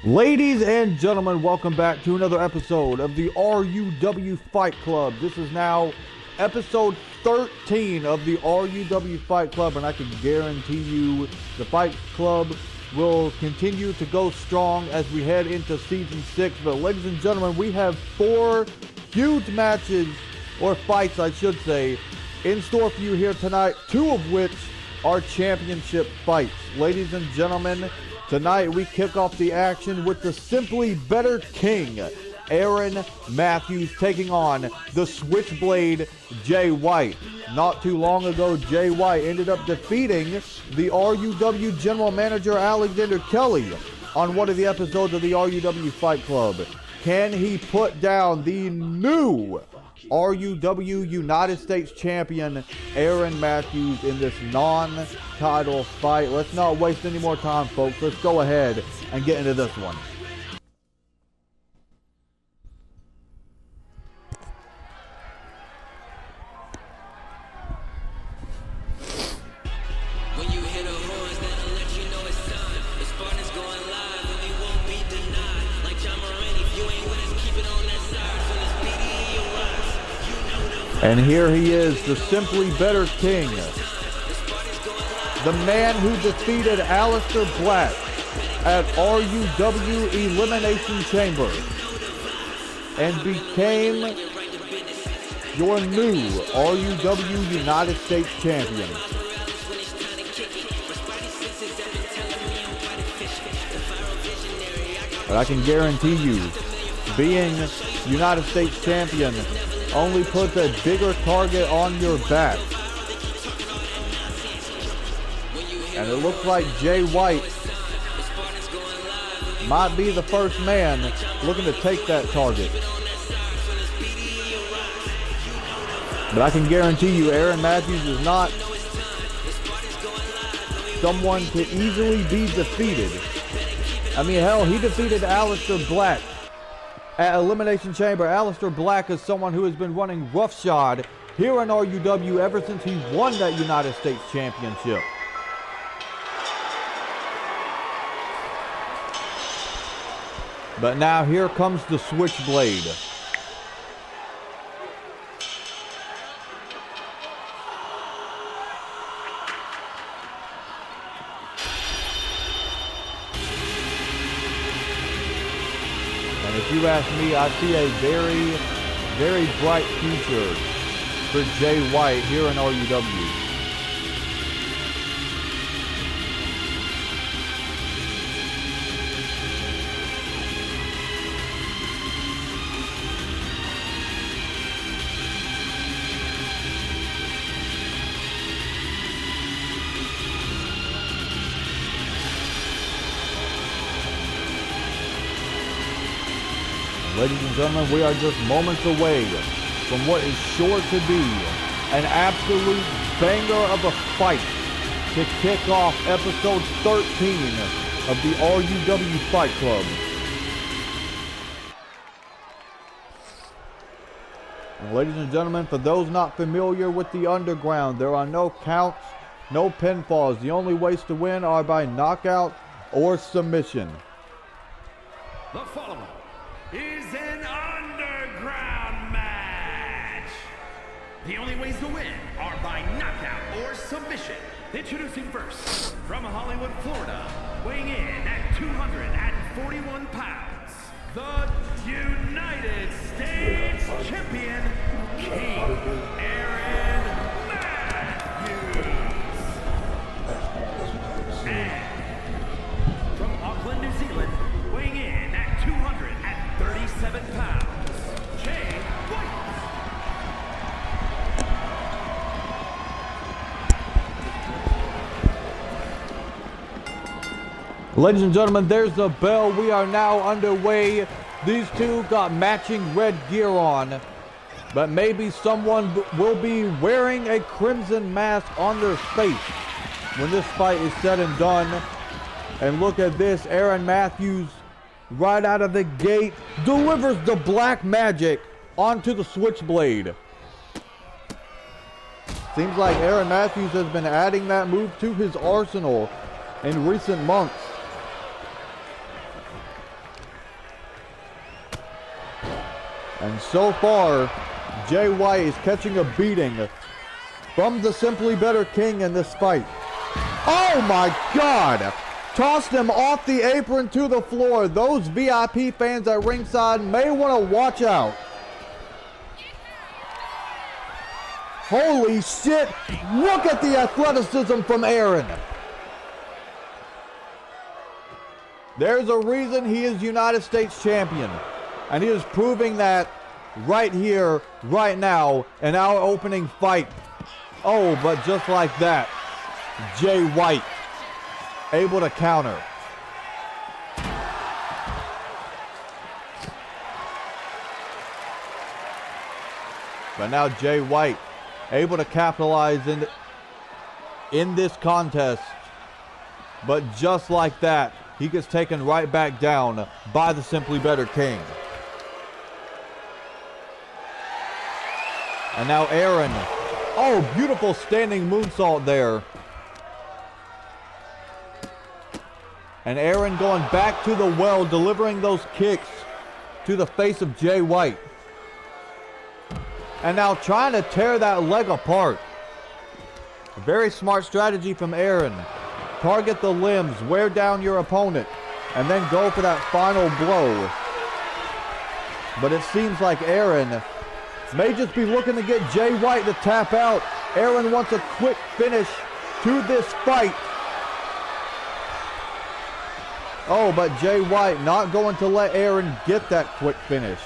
Ladies and gentlemen, welcome back to another episode of the RUW Fight Club. This is now episode 13 of the RUW Fight Club, and I can guarantee you the Fight Club will continue to go strong as we head into season 6. But ladies and gentlemen, we have 4 huge matches, or fights I should say, in store for you here tonight, 2 of which are championship fights. Ladies and gentlemen, tonight we kick off the action with the Simply Better King, Aaron Matthews, taking on the Switchblade, Jay White. Not too long ago, Jay White ended up defeating the RUW General Manager Alexander Kelly on one of the episodes of the RUW Fight Club. Can he put down the new RUW United States Champion Aaron Matthews in this non-title fight? Let's not waste any more time, folks. Let's go ahead and get into this one. When you hear the horns, that'll let you know it's time. The Spartans going live and we won't be denied. Like John Moran, if you ain't with us, keep it on that side. So let's BDE your rise. You know the And here he is, the Simply Better King, the man who defeated Aleister Black at RUW Elimination Chamber and became your new RUW United States Champion. But I can guarantee you, being United States Champion only puts a bigger target on your back. And it looks like Jay White might be the first man looking to take that target. But I can guarantee you, Aaron Matthews is not someone to easily be defeated. I mean, hell, he defeated Aleister Black at Elimination Chamber. Aleister Black is someone who has been running roughshod here in RUW ever since he won that United States Championship. But now here comes the Switchblade. And if you ask me, I see a very, very bright future for Jay White here in RUW. Ladies and gentlemen, we are just moments away from what is sure to be an absolute banger of a fight to kick off episode 13 of the RUW Fight Club. And ladies and gentlemen, for those not familiar with the Underground, there are no counts, no pinfalls. The only ways to win are by knockout or submission. The following is an underground match. The only ways to win are by knockout or submission. Introducing first, from Hollywood, Florida, weighing in at 241 pounds, the United States Champion, King Aaron Matthews. And from Auckland, New Zealand, weighing in at 237 pounds, Jay White. Ladies and gentlemen, there's the bell. We are now underway. These two got matching red gear on, but maybe someone will be wearing a crimson mask on their face when this fight is said and done. And look at this, Aaron Matthews right out of the gate delivers the black magic onto the Switchblade. Seems like Aaron Matthews has been adding that move to his arsenal in recent months. And so far, Jay White is catching a beating from the Simply Better King in this fight. Oh my God! Tossed him off the apron to the floor. Those VIP fans at ringside may want to watch out. Holy shit! Look at the athleticism from Aaron. There's a reason he is United States champion. And he is proving that right here, right now, in our opening fight. Oh, but just like that, Jay White able to counter. But now Jay White able to capitalize in this contest. But just like that, he gets taken right back down by the Simply Better King. And now Aaron. Oh, beautiful standing moonsault there. And Aaron going back to the well, delivering those kicks to the face of Jay White. And now trying to tear that leg apart. A very smart strategy from Aaron. Target the limbs, wear down your opponent, and then go for that final blow. But it seems like Aaron may just be looking to get Jay White to tap out. Aaron wants a quick finish to this fight. Oh, but Jay White not going to let Aaron get that quick finish.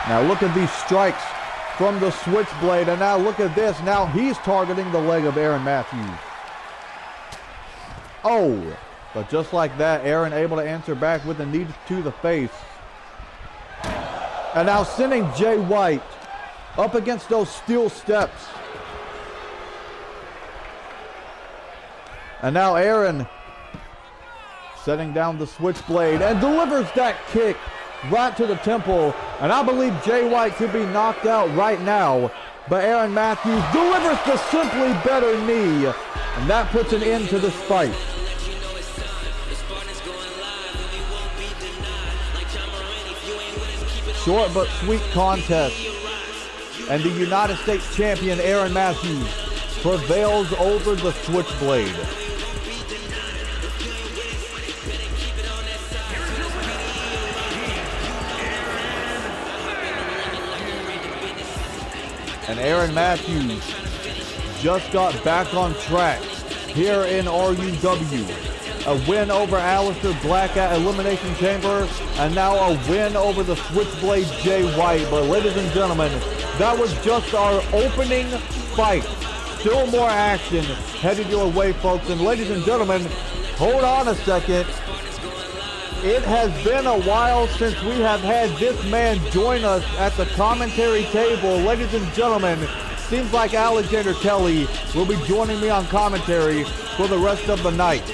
Now look at these strikes from the switchblade, and now look at this. Now he's targeting the leg of Aaron Matthews. Oh, but just like that, Aaron able to answer back with a knee to the face. And now sending Jay White up against those steel steps. And now Aaron setting down the switchblade and delivers that kick right to the temple. And I believe Jay White could be knocked out right now. But Aaron Matthews delivers the Simply Better knee. And that puts an end to this fight. Short but sweet contest. And the United States champion Aaron Matthews prevails over the switchblade. And Aaron Matthews just got back on track here in RUW. A win over Aleister Black at Elimination Chamber, and now a win over the Switchblade Jay White. But ladies and gentlemen, that was just our opening fight. Still more action headed your way, folks. And ladies and gentlemen, hold on a second. It has been a while since we have had this man join us at the commentary table. Ladies and gentlemen, seems like Alexander Kelly will be joining me on commentary for the rest of the night.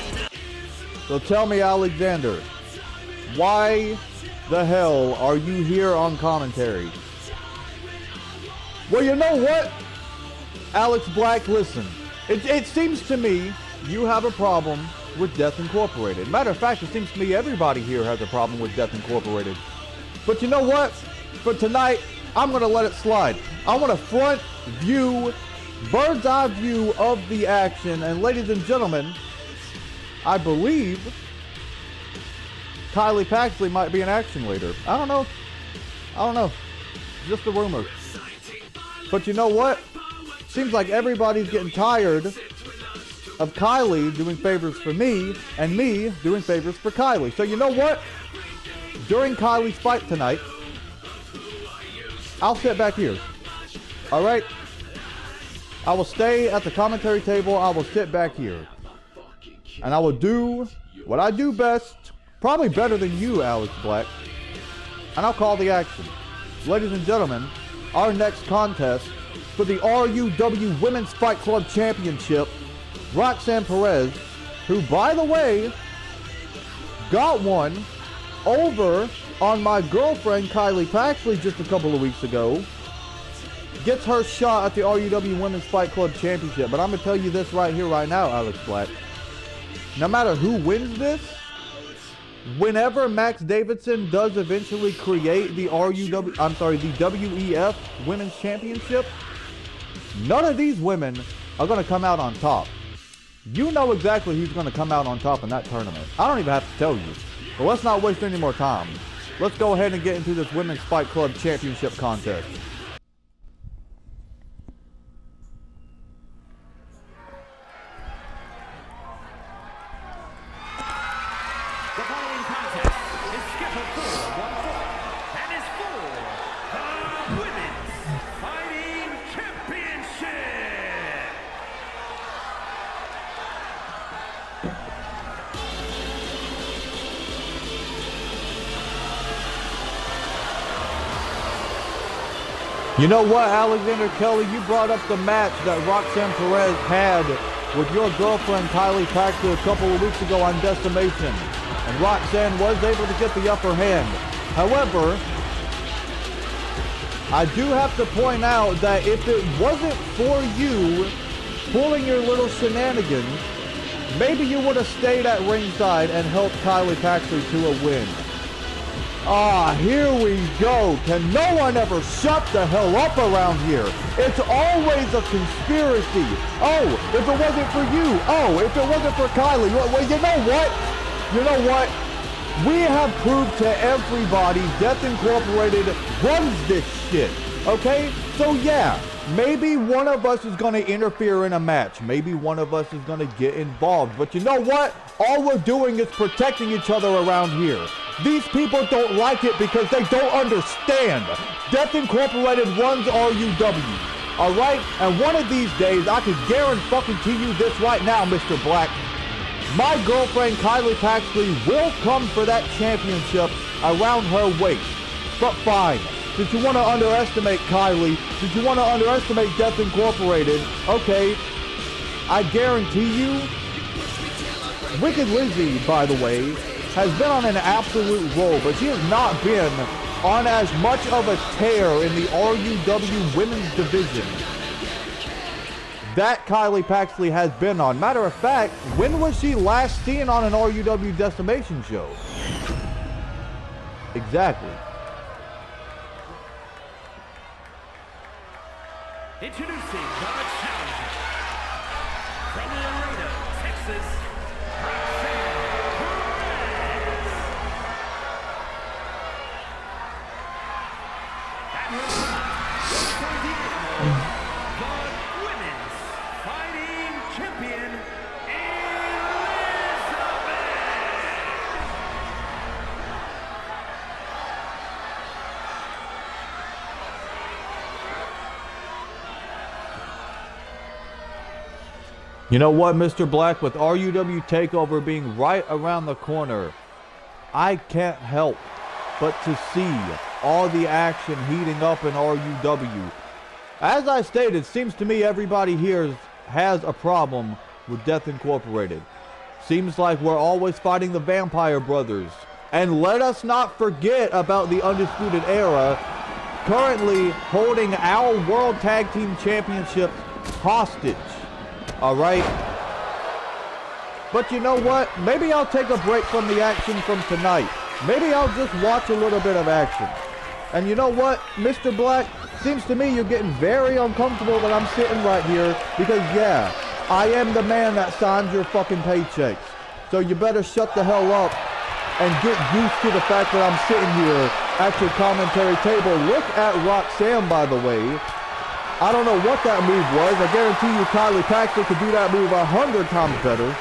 So tell me, Alexander, why the hell are you here on commentary? Well, you know what, Alex Black, listen. It seems to me you have a problem with Death Incorporated. Matter of fact, it seems to me everybody here has a problem with Death Incorporated. But you know what? For tonight, I'm going to let it slide. I want a front view, bird's eye view of the action. And ladies and gentlemen, I believe Kylie Paxley might be in action later. I don't know. Just a rumor. But you know what? Seems like everybody's getting tired of Kylie doing favors for me and me doing favors for Kylie. So you know what? During Kylie's fight tonight, I'll sit back here. All right? I will stay at the commentary table. I will sit back here. And I will do what I do best, probably better than you, Alex Black. And I'll call the action. Ladies and gentlemen, our next contest for the RUW Women's Fight Club Championship, Roxanne Perez, who, by the way, got one over on my girlfriend Kylie Paxley just a couple of weeks ago, gets her shot at the RUW Women's Fight Club Championship. But I'm going to tell you this right here, right now, Alex Black. No matter who wins this, whenever Max Davidson does eventually create the the WEF Women's Championship, none of these women are going to come out on top. You know exactly who's going to come out on top in that tournament. I don't even have to tell you. But let's not waste any more time. Let's go ahead and get into this Women's Fight Club Championship contest. The following contest is scheduled for one fall and is for the Women's Fighting Championship. You know what, Alexander Kelly? You brought up the match that Roxanne Perez had with your girlfriend Kylie Paxton a couple of weeks ago on Decimation. And Roxanne was able to get the upper hand. However, I do have to point out that if it wasn't for you pulling your little shenanigans, maybe you would have stayed at ringside and helped Kylie Paxton to a win. Ah, here we go. Can no one ever shut the hell up around here? It's always a conspiracy. Oh, if it wasn't for you. Oh, if it wasn't for Kylie. Well, you know what? You know what? We have proved to everybody Death Incorporated runs this shit. Okay? So yeah, maybe one of us is going to interfere in a match. Maybe one of us is going to get involved. But you know what? All we're doing is protecting each other around here. These people don't like it because they don't understand. Death Incorporated runs RUW. Alright? And one of these days, I can guarantee you this right now, Mr. Black. My girlfriend Kylie Paxton will come for that championship around her waist. But fine. Since you want to underestimate Kylie, since you want to underestimate Death Incorporated, okay, I guarantee you, Wicked Lizzie, by the way, has been on an absolute roll, but she has not been on as much of a tear in the RUW women's division that Kylie Paxton has been on. Matter of fact, when was she last seen on an RUW Decimation show? Exactly. Introducing the challenger from Laredo, Texas, Roxanne Perez. At her side, the Women's Fighting Champion, Elizabeth. You know what, Mr. Black, with RUW TakeOver being right around the corner, I can't help but to see all the action heating up in RUW. As I stated, it seems to me everybody here has a problem with Death Incorporated. Seems like we're always fighting the Vampire Brothers. And let us not forget about the Undisputed Era, currently holding our World Tag Team Championships hostage. Alright? But you know what? Maybe I'll take a break from the action from tonight. Maybe I'll just watch a little bit of action. And you know what, Mr. Black? Seems to me you're getting very uncomfortable that I'm sitting right here because, yeah, I am the man that signs your fucking paychecks. So you better shut the hell up and get used to the fact that I'm sitting here at your commentary table. Look at Roxanne, by the way. I don't know what that move was. I guarantee you Kylie Paxton could do that move 100 times better.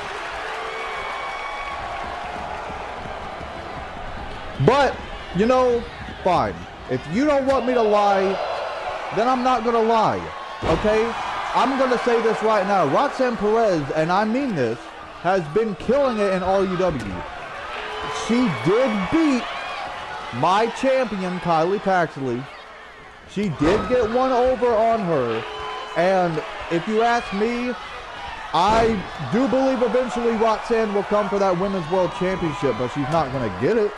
But, you know, fine. If you don't want me to lie, then I'm not going to lie. Okay? I'm going to say this right now. Roxanne Perez, and I mean this, has been killing it in RUW. She did beat my champion, Kylie Paxton. She did get one over on her, and if you ask me, I do believe eventually Roxanne will come for that Women's World Championship, but she's not going to get it.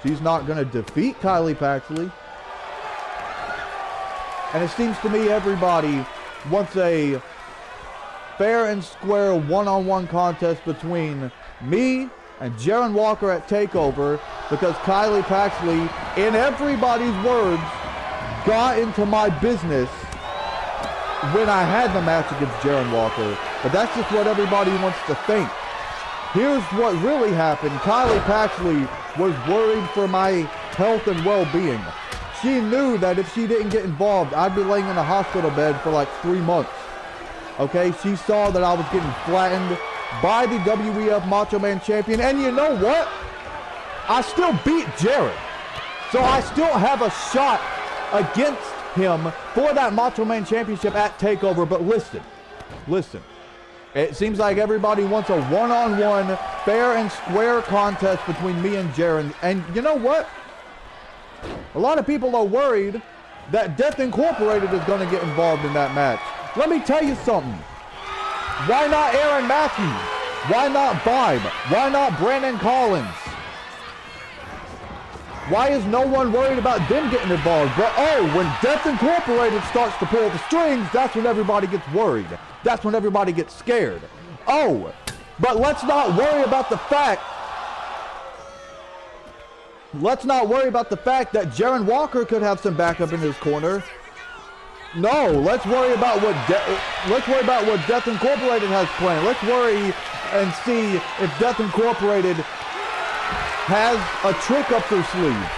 She's not going to defeat Kylie Paxton. And it seems to me everybody wants a fair and square one-on-one contest between me and Jaron Walker at TakeOver because Kylie Paxley, in everybody's words, got into my business when I had the match against Jaron Walker. But that's just what everybody wants to think. Here's what really happened. Kylie Paxley was worried for my health and well-being. She knew that if she didn't get involved, I'd be laying in a hospital bed for like 3 months. Okay, she saw that I was getting flattened by the WEF Macho Man Champion. And you know what? I still beat Jared. So I still have a shot against him for that Macho Man Championship at TakeOver. But listen. It seems like everybody wants a one-on-one, fair and square contest between me and Jared. And you know what? A lot of people are worried that Death Incorporated is going to get involved in that match. Let me tell you something. Why not Aaron Matthews? Why not Vibe? Why not Brandon Collins? Why is no one worried about them getting involved? But when Death Incorporated starts to pull the strings, that's when everybody gets worried. That's when everybody gets scared. But let's not worry about the fact. Let's not worry about the fact that Jaron Walker could have some backup in his corner. No, let's worry about what Death Incorporated has planned. Let's worry and see if Death Incorporated has a trick up their sleeve.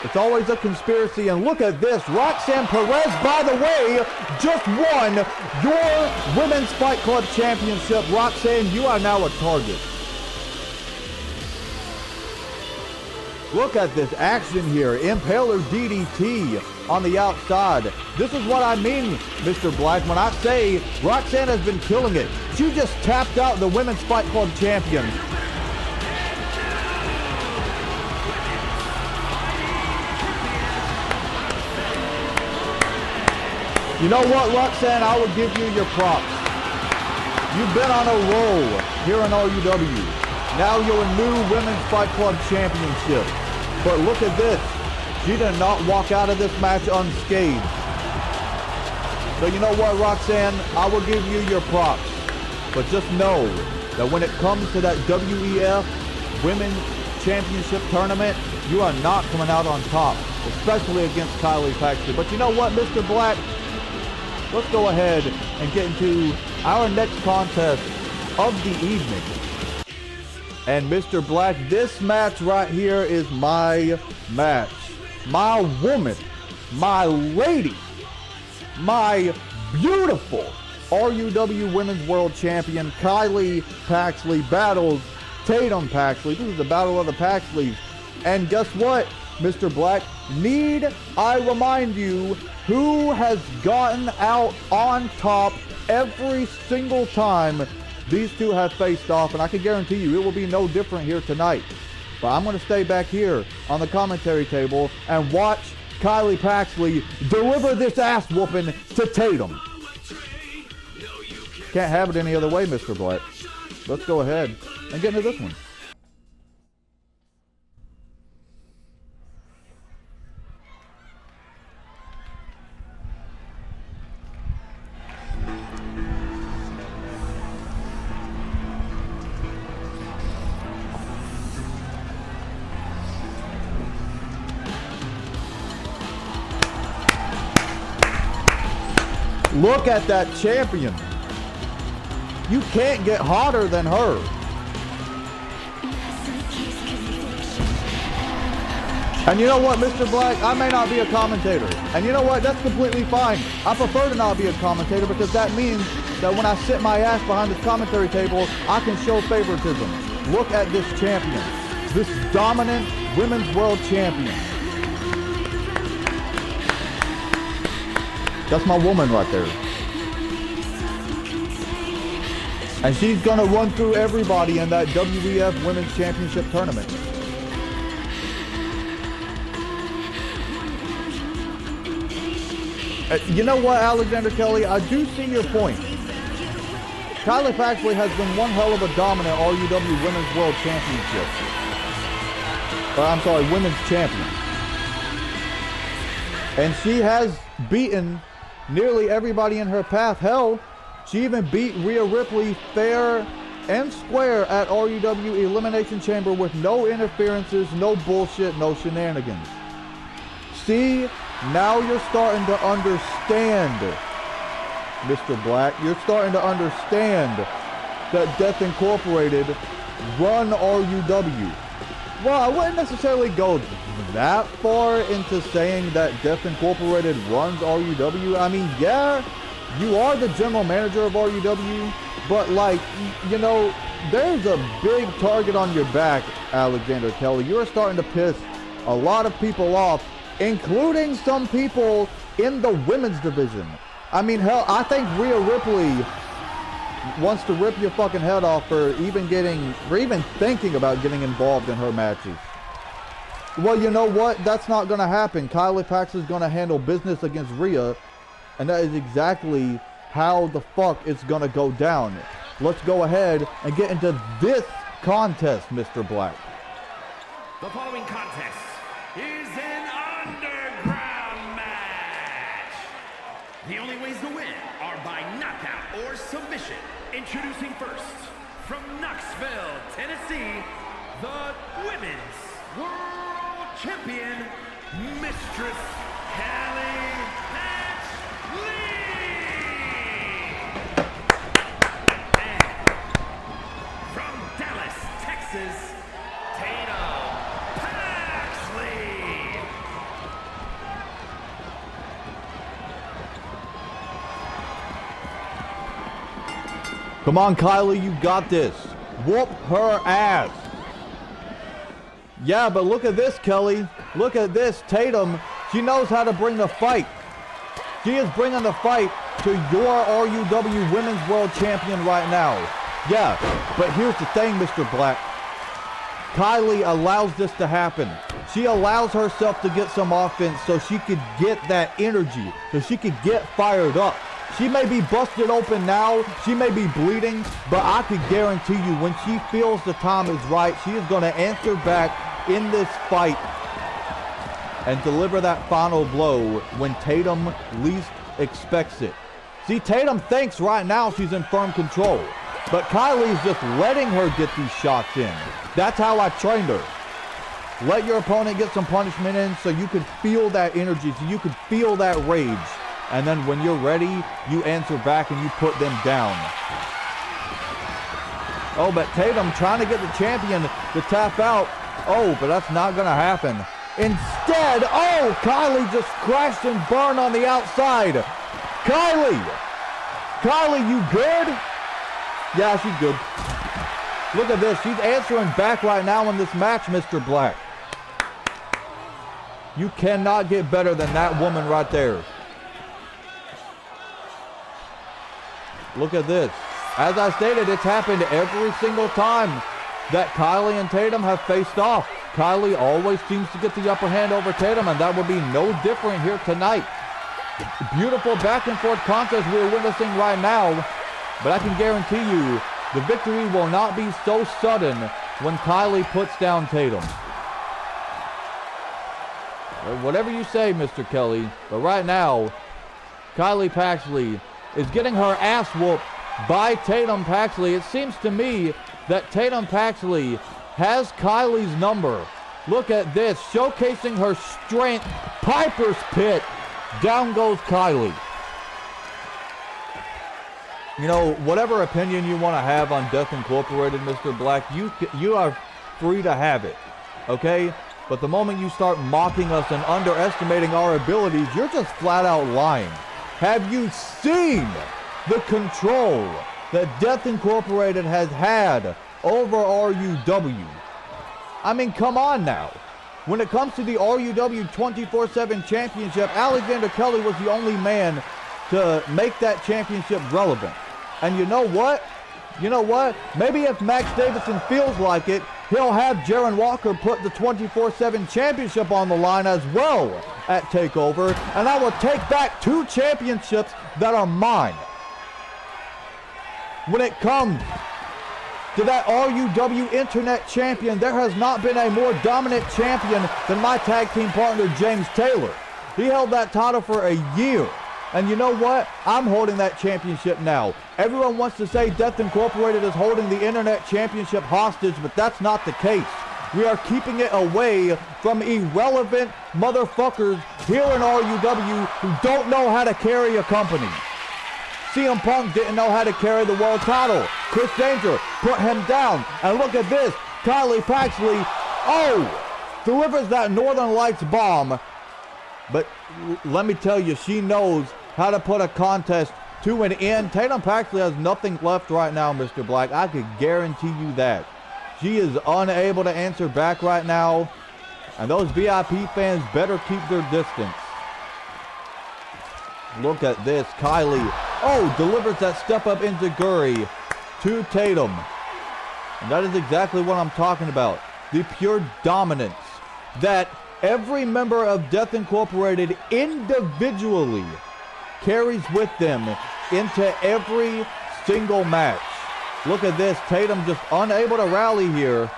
It's always a conspiracy, and look at this. Roxanne Perez, by the way, just won your Women's Fight Club Championship. Roxanne, you are now a target. Look at this action here. Impaler DDT on the outside. This is what I mean, Mr. Black, when I say Roxanne has been killing it. She just tapped out the Women's Fight Club champion. You know what, Roxanne? I will give you your props. You've been on a roll here in RUW. Now you're a new Women's Fight Club Championship. But look at this. She did not walk out of this match unscathed. So you know what, Roxanne? I will give you your props. But just know that when it comes to that WEF Women's Championship tournament, you are not coming out on top, especially against Kylie Paxley. But you know what, Mr. Black? Let's go ahead and get into our next contest of the evening. And Mr. Black, this match right here is my match. My woman, my lady, my beautiful RUW Women's World Champion, Kylie Paxley, battles Tatum Paxley. This is the battle of the Paxleys. And guess what, Mr. Black? Need I remind you who has gotten out on top every single time these two have faced off? And I can guarantee you it will be no different here tonight. But I'm going to stay back here on the commentary table and watch Kylie Paxley deliver this ass whooping to Tatum. Can't have it any other way, Mr. Black. Let's go ahead and get into this one. Look at that champion. You can't get hotter than her. And you know what, Mr. Black? I may not be a commentator. And you know what? That's completely fine. I prefer to not be a commentator because that means that when I sit my ass behind this commentary table, I can show favoritism. Look at this champion. This dominant Women's World Champion. That's my woman right there. And she's going to run through everybody in that WEF Women's Championship tournament. You know what, Alexander Kelly? I do see your point. Kylie Paxley has been one hell of a dominant RUW Women's World Championship. Women's Champion. And she has beaten nearly everybody in her path. Hell, she even beat Rhea Ripley fair and square at RUW Elimination Chamber with no interferences, no bullshit, no shenanigans. See, now you're starting to understand, Mr. Black. You're starting to understand that Death Incorporated run RUW. Well, I wouldn't necessarily go that far into saying that Death Incorporated runs RUW. I mean, yeah, you are the general manager of RUW, but like, you know, there's a big target on your back, Alexander Kelly. You're starting to piss a lot of people off, including some people in the women's division. I mean, hell, I think Rhea Ripley wants to rip your fucking head off for even thinking about getting involved in her matches. Well, you know what? That's not going to happen. Kylie Pax is going to handle business against Rhea, and that is exactly how the fuck it's going to go down. Let's go ahead and get into this contest, Mr. Black. The following contest is an underground match. The only ways to win are by knockout or submission. Introducing first, from Knoxville, Tennessee, the Women's World Champion, Mistress Kelly Lee. And from Dallas, Texas, Tatum Paxley. Come on, Kylie, you got this. Whoop her ass. Yeah, but look at this, Kelly. Look at this. Tatum, she knows how to bring the fight. She is bringing the fight to your RUW Women's World Champion right now. Yeah, but here's the thing, Mr. Black. Kylie allows this to happen. She allows herself to get some offense so she could get that energy, so she could get fired up. She may be busted open now, she may be bleeding, but I could guarantee you when she feels the time is right, she is going to answer back in this fight and deliver that final blow when Tatum least expects it. See, Tatum thinks right now she's in firm control, but Kylie's just letting her get these shots in. That's how I trained her. Let your opponent get some punishment in so you can feel that energy, so you can feel that rage. And then when you're ready, you answer back and you put them down. Oh, but Tatum trying to get the champion to tap out. Oh, but that's not going to happen. Instead, oh, Kylie just crashed and burned on the outside. Kylie, you good? Yeah, she's good. Look at this. She's answering back right now in this match, Mr. Black. You cannot get better than that woman right there. Look at this. As I stated, it's happened every single time that Kylie and Tatum have faced off. Kylie always seems to get the upper hand over Tatum, and that will be no different here tonight. Beautiful back and forth contest we're witnessing right now, but I can guarantee you the victory will not be so sudden when Kylie puts down Tatum. Whatever you say, Mr. Kelly, but right now, Kylie Paxley is getting her ass whooped by Tatum Paxley. It seems to me that Tatum Paxley has Kylie's number. Look at this, showcasing her strength. Piper's Pit. Down goes Kylie. You know, whatever opinion you want to have on Death Incorporated, Mr. Black, you are free to have it, okay? But the moment you start mocking us and underestimating our abilities, you're just flat out lying. Have you seen the control that Death Incorporated has had over RUW? I mean, come on now. When it comes to the RUW 24/7 championship, Alexander Kelly was the only man to make that championship relevant. And you know what? Maybe if Max Davison feels like it, he'll have Jaron Walker put the 24/7 championship on the line as well at TakeOver, and I will take back 2 championships that are mine. When it comes to that RUW Internet champion, there has not been a more dominant champion than my tag team partner, James Taylor. He held that title for a year, And you know what? I'm holding that championship now. Everyone wants to say Death Incorporated is holding the Internet Championship hostage, but that's not the case. We are keeping it away from irrelevant motherfuckers here in RUW who don't know how to carry a company. CM Punk didn't know how to carry the world title. Chris Danger put him down. And look at this. Kylie Paxley, delivers that Northern Lights bomb. But let me tell you, she knows how to put a contest to an end. Tatum Paxley has nothing left right now, Mr. Black. I could guarantee you that. She is unable to answer back right now. And those VIP fans better keep their distance. Look at this. Kylie, delivers that step up into Guri to Tatum. And that is exactly what I'm talking about. The pure dominance that every member of Death Incorporated individually carries with them into every single match. Look at this. Tatum just unable to rally here.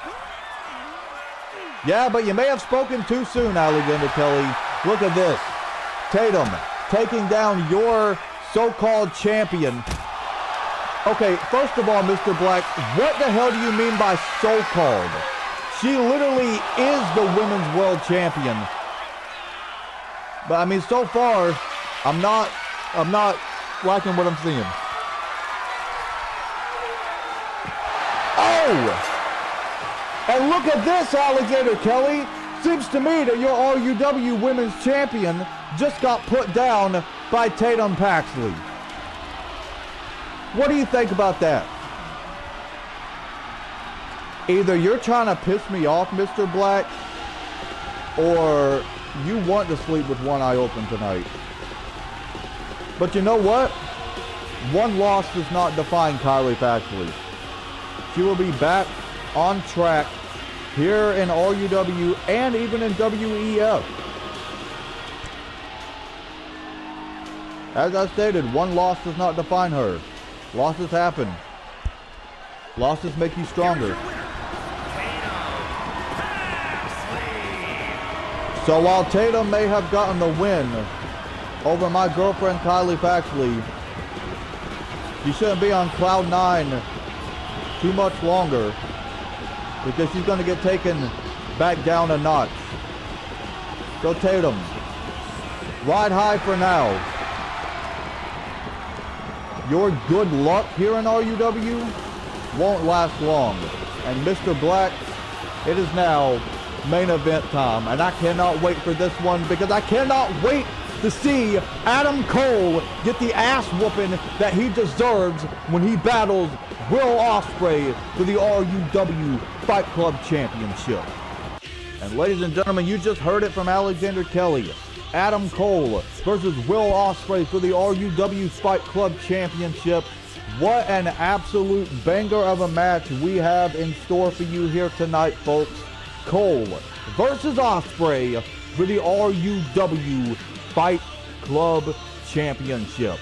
Yeah, but you may have spoken too soon, Alexander Kelly. Look at this. Tatum taking down your so-called champion. Okay, first of all, Mr. Black, what the hell do you mean by so-called? She literally is the women's world champion. But I mean, so far, I'm not liking what I'm seeing. And look at this, Alexander Kelly. Seems to me that your RUW women's champion just got put down by Tatum Paxley. What do you think about that? Either you're trying to piss me off, Mr. Black, or you want to sleep with one eye open tonight. But you know what? One loss does not define Kylie Paxley. She will be back on track here in RUW and even in WEF. As I stated, one loss does not define her. Losses happen. Losses make you stronger. So while Tatum may have gotten the win over my girlfriend Kylie Paxley, she shouldn't be on cloud 9 too much longer, because she's going to get taken back down a notch. So Tatum, ride high for now. Your good luck here in RUW won't last long. And Mr. Black, it is now main event time. And I cannot wait for this one, because I cannot wait to see Adam Cole get the ass whooping that he deserves when he battles Will Ospreay for the RUW Fight Club Championship. And ladies and gentlemen, you just heard it from Alexander Kelly. Adam Cole versus Will Ospreay for the RUW Fight Club Championship. What an absolute banger of a match we have in store for you here tonight, folks. Cole versus Ospreay for the RUW Fight Club Championship.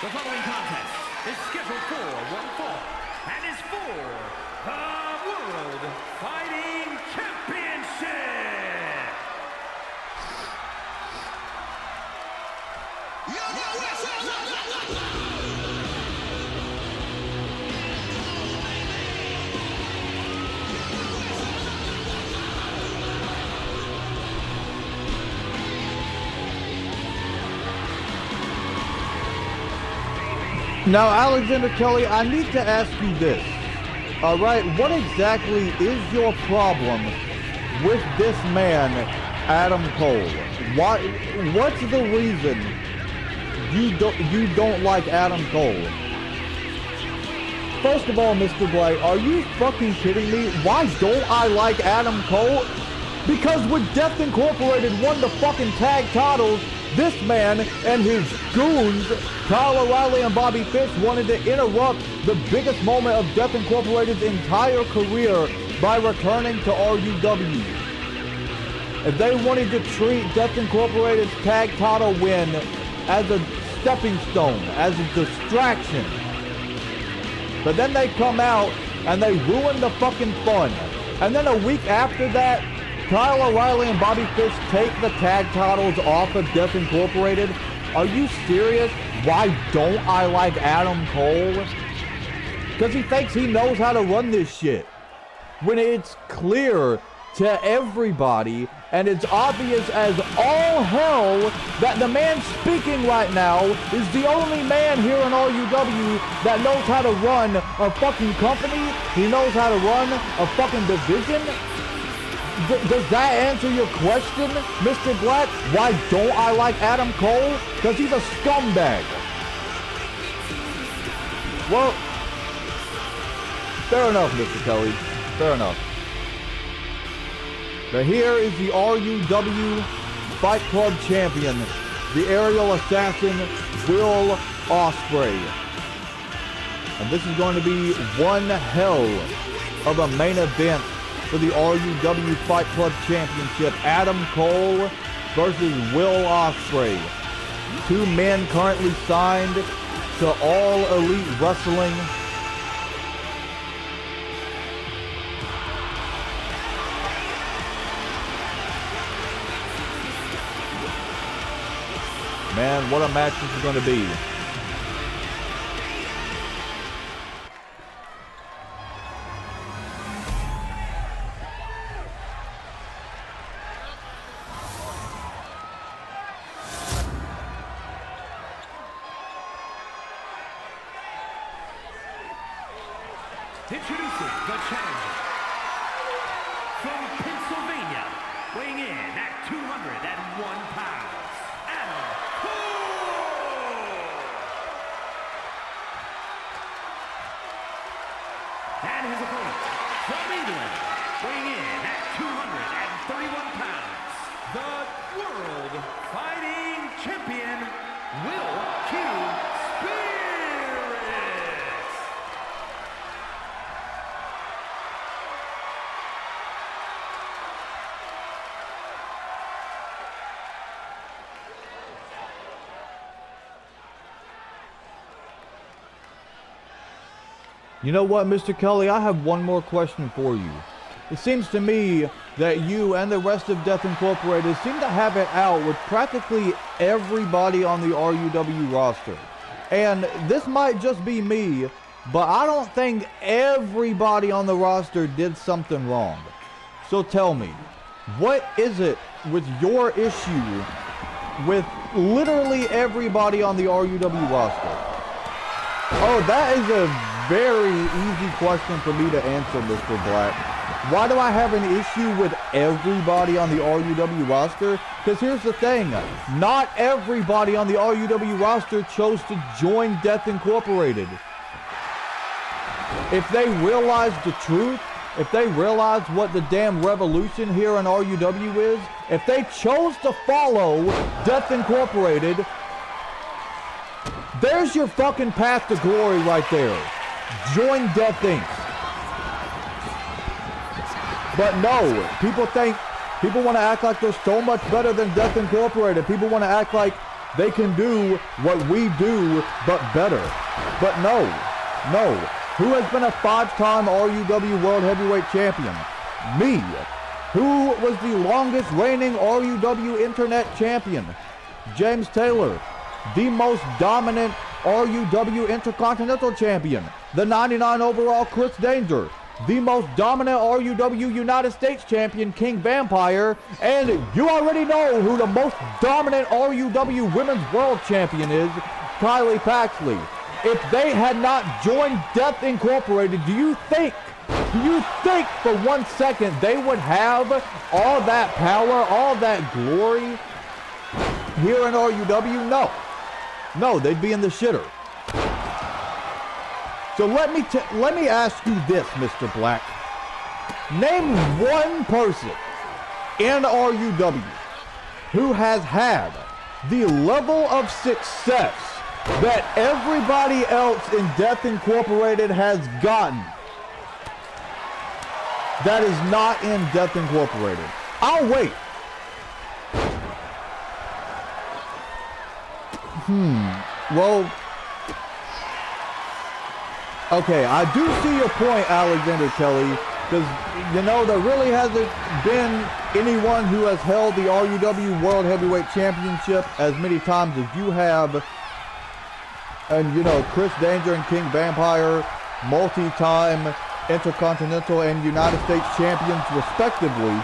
The following contest is scheduled for one fall and is for the World Fighting Championship. Now, Alexander Kelly, I need to ask you this. All right, what exactly is your problem with this man, Adam Cole? What's the reason you don't like Adam Cole? First of all, Mr. Blake, are you fucking kidding me? Why don't I like Adam Cole? Because when Death Incorporated won the fucking tag titles, this man and his goons, Kyle O'Reilly and Bobby Fish, wanted to interrupt the biggest moment of Death Incorporated's entire career by returning to RUW. And they wanted to treat Death Incorporated's tag title win as a stepping stone, as a distraction. But then they come out and they ruin the fucking fun. And then a week after that, Kyle O'Reilly and Bobby Fish take the tag titles off of Death Incorporated. Are you serious? Why don't I like Adam Cole? Because he thinks he knows how to run this shit. When it's clear to everybody, and it's obvious as all hell that the man speaking right now is the only man here in RUW that knows how to run a fucking company. He knows how to run a fucking division. Does that answer your question, Mr. Black? Why don't I like Adam Cole? Because he's a scumbag. Well, fair enough, Mr. Kelly. Fair enough. But here is the RUW Fight Club champion, the aerial assassin, Will Ospreay. And this is going to be one hell of a main event for the RUW Fight Club Championship. Adam Cole versus Will Ospreay. Two men currently signed to All Elite Wrestling. Man, what a match this is going to be. Introducing the challenger from Pennsylvania, weighing in at 201 pounds, Adam Cole. And his opponent from England, weighing in at 231 pounds, the World Fighting Champion, Will Q. You know what, Mr. Kelly? I have one more question for you. It seems to me that you and the rest of Death Incorporated seem to have it out with practically everybody on the RUW roster. And this might just be me, but I don't think everybody on the roster did something wrong. So tell me, what is it with your issue with literally everybody on the RUW roster? Oh, that is a very easy question for me to answer, Mr. Black. Why do I have an issue with everybody on the RUW roster? Because here's the thing. Not everybody on the RUW roster chose to join Death Incorporated. If they realized the truth, if they realized what the damn revolution here in RUW is, if they chose to follow Death Incorporated, there's your fucking path to glory right there. Join Death Inc. But no, people want to act like they're so much better than Death Incorporated. People want to act like they can do what we do, but better. But no. Who has been a 5-time RUW World Heavyweight Champion? Me. Who was the longest reigning RUW Internet Champion? James Taylor. The most dominant RUW Intercontinental Champion, the 99 overall Chris Danger, the most dominant RUW United States Champion, King Vampire, and you already know who the most dominant RUW Women's World Champion is, Kylie Paxley. If they had not joined Death Incorporated, do you think for 1 second they would have all that power, all that glory here in RUW? No, they'd be in the shitter. So let me ask you this, Mr. Black. Name one person in RUW who has had the level of success that everybody else in Death Incorporated has gotten that is not in Death Incorporated. I'll wait. Well, Okay, I do see your point, Alexander Kelly, because, you know, there really hasn't been anyone who has held the RUW World Heavyweight Championship as many times as you have. And, you know, Chris Danger and King Vampire, multi-time Intercontinental and United States champions, respectively.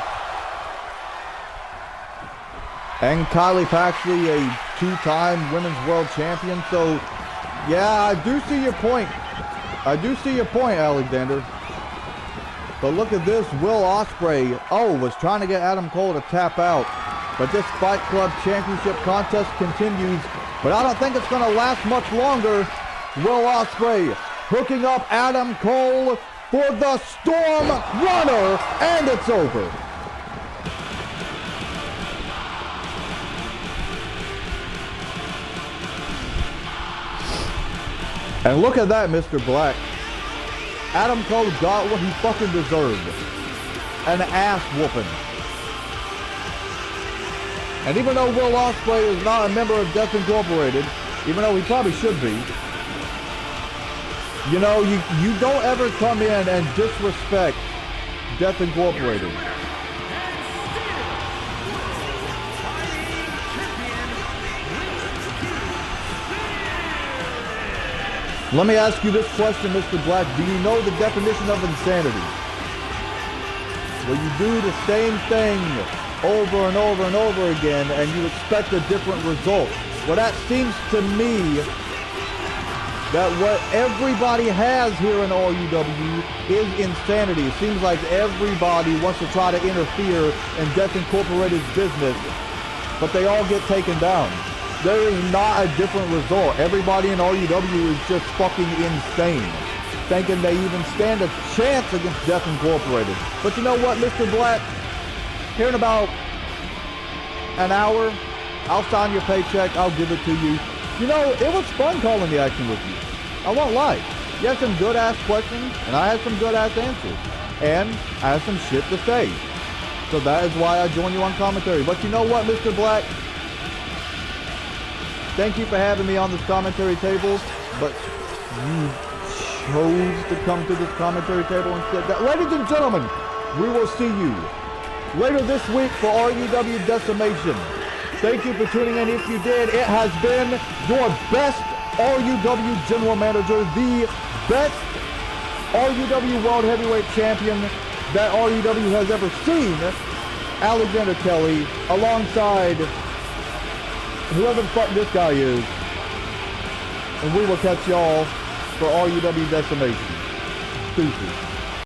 And Kylie Paxley, a two-time Women's World Champion. So, yeah, I do see your point. I do see your point, Alexander. But look at this. Will Ospreay, was trying to get Adam Cole to tap out. But this Fight Club Championship contest continues. But I don't think it's going to last much longer. Will Ospreay hooking up Adam Cole for the Storm Runner. And it's over. And look at that, Mr. Black. Adam Cole got what he fucking deserved. An ass whooping. And even though Will Ospreay is not a member of Death Incorporated, even though he probably should be, you know, you don't ever come in and disrespect Death Incorporated. Let me ask you this question, Mr. Black. Do you know the definition of insanity? Where you do the same thing over and over and over again and you expect a different result. Well, that seems to me that what everybody has here in RUW is insanity. It seems like everybody wants to try to interfere in Death Incorporated's business, but they all get taken down. There is not a different result. Everybody in RUW is just fucking insane, thinking they even stand a chance against Death Incorporated. But you know what, Mr. Black? Here in about an hour, I'll sign your paycheck. I'll give it to you. You know, it was fun calling the action with you. I won't lie. You had some good-ass questions, and I had some good-ass answers. And I had some shit to say. So that is why I joined you on commentary. But you know what, Mr. Black? Thank you for having me on this commentary table, but you chose to come to this commentary table instead. Ladies and gentlemen, we will see you later this week for RUW Decimation. Thank you for tuning in. If you did, it has been your best RUW General Manager, the best RUW World Heavyweight Champion that RUW has ever seen, Alexander Kelly, alongside whoever the fuck this guy is. And we will catch y'all for RUW Decimation. Deuces.